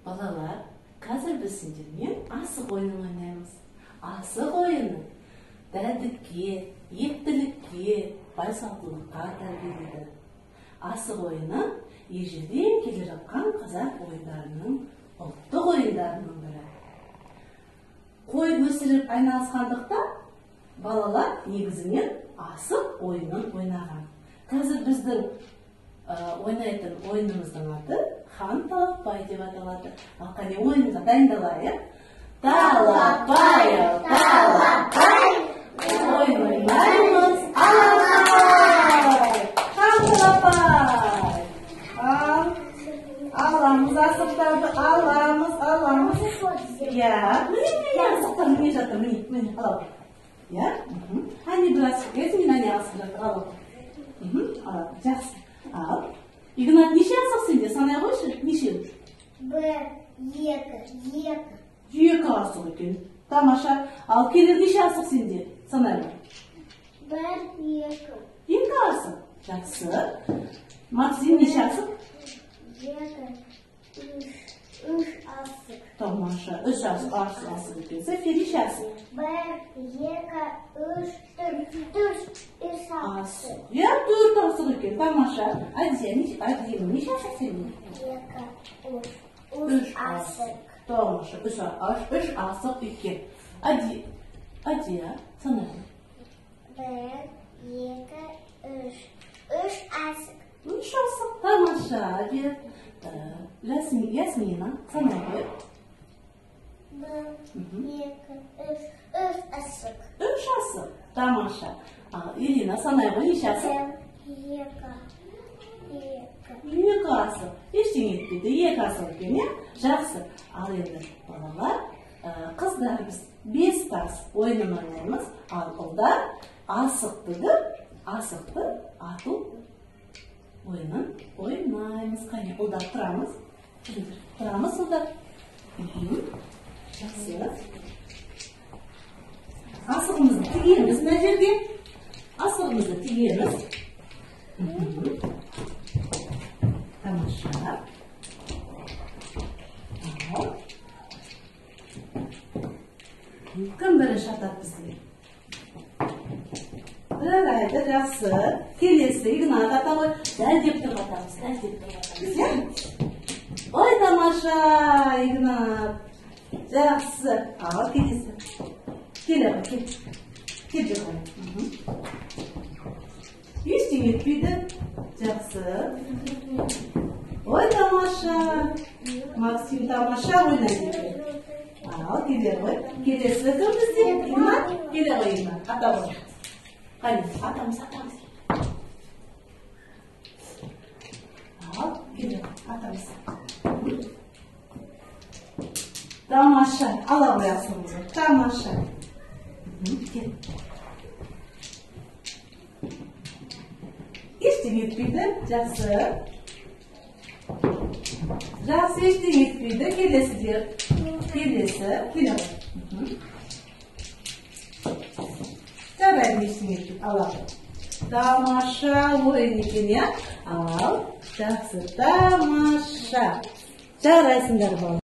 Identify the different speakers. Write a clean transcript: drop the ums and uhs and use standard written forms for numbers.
Speaker 1: Balalar, қазір біз сендермен асық ойынын ойнаймыз. Асық ойыны дәлдікке, ептілікке, байсалдылыққа тәрбиелейді. Асық ойыны ежелден келе жатқан қазақ ойындарының ұлттық ойындарының бірі. Қой өсіріп айналысқандықтан балалар негізінен асық ойынын ойнаған. Қазір біздің ойнайтын ойынымыздың аты хан талапбай деп аталады. Ал қане ойынға дайындалайық. Талапбай, талапбай, ойын ойнаймыз, алапбай. Хан талапбай. Аламыз асықтарды, аламыз. Я, міне асықтар, міне жатыр, міне, алап. Я, әне бір асық, мен әне асық жатыр, алап. Жақсы. Ал, Игнат, неше асық сенде? Санай қойшы, неше?
Speaker 2: Бір, екі.
Speaker 1: Екі асық екен. Тамаша. Ал, Келер, неше асық сенде? Санай қой.
Speaker 2: Бір, екі.
Speaker 1: Екі асық. Жақсы. Максим, неше асық?
Speaker 2: Екі, үш асық.
Speaker 1: Тамаша. Үш асық екен. София, неше асық?
Speaker 2: Бір, екі, үш, төрт асық.
Speaker 1: Я, төрт асық екен. Тамаша. Әдемі, неше асық сенде?
Speaker 2: Екі,
Speaker 1: Үш асық. Тамаша. Үш асық екен. Әдия, санай.
Speaker 2: Бір, екі, үш. Үш асық.
Speaker 1: Үш асық. Тамаша. Ясмина, санай қой.
Speaker 2: Бір, екі, үш асық.
Speaker 1: Үш асық. Тамаша. Ирина, санай қой, неше асық? Екі асық. Ештеңе етпейді. Екі асық екен, е? Жақсы. Ал енді балалар, қыздар біз 5 тас ойынын ойнаймыз. Ал ұлдар асықты ату ойынын ойнаймыз. Қане, ұлдар тұрамыз. Тұрамыз ұлдар. Жақсы. Асығымызды тігеміз мына жерге. Асығымызды тігеміз. Тамаша. Кім бірінші атады бізге? Жарайды, жақсы. Келесі Игнат ата ғой. Дәлдеп тұрып атамыз. Ой, тамаша, Игнат. Жақсы. Ал, келесі. Келе ғой, кел жоғай. Ештеңе етпейді. Жақсы. Ой, тамаша. Максим тамаша ойнайды. Ал, келе ғой. Келесі кім бізде? Игнат? Келе ғой, Игнат. Ата ғой. Қане, атамыз. Ал, келе ғой, атамыз. Тамаша. Ала ғой асығымызды. Тамаша. Кел. Ештеңе етпейді. Жақсы. Жақсы, ештеңе етпейді. Келесі дер. Келесі. Келе ғой. Жарайды, ештеңе етпейді. Ала ғой. Тамаша ойын екен, я? Ал. Жақсы. Тамаша. Жарайсыңдар бала.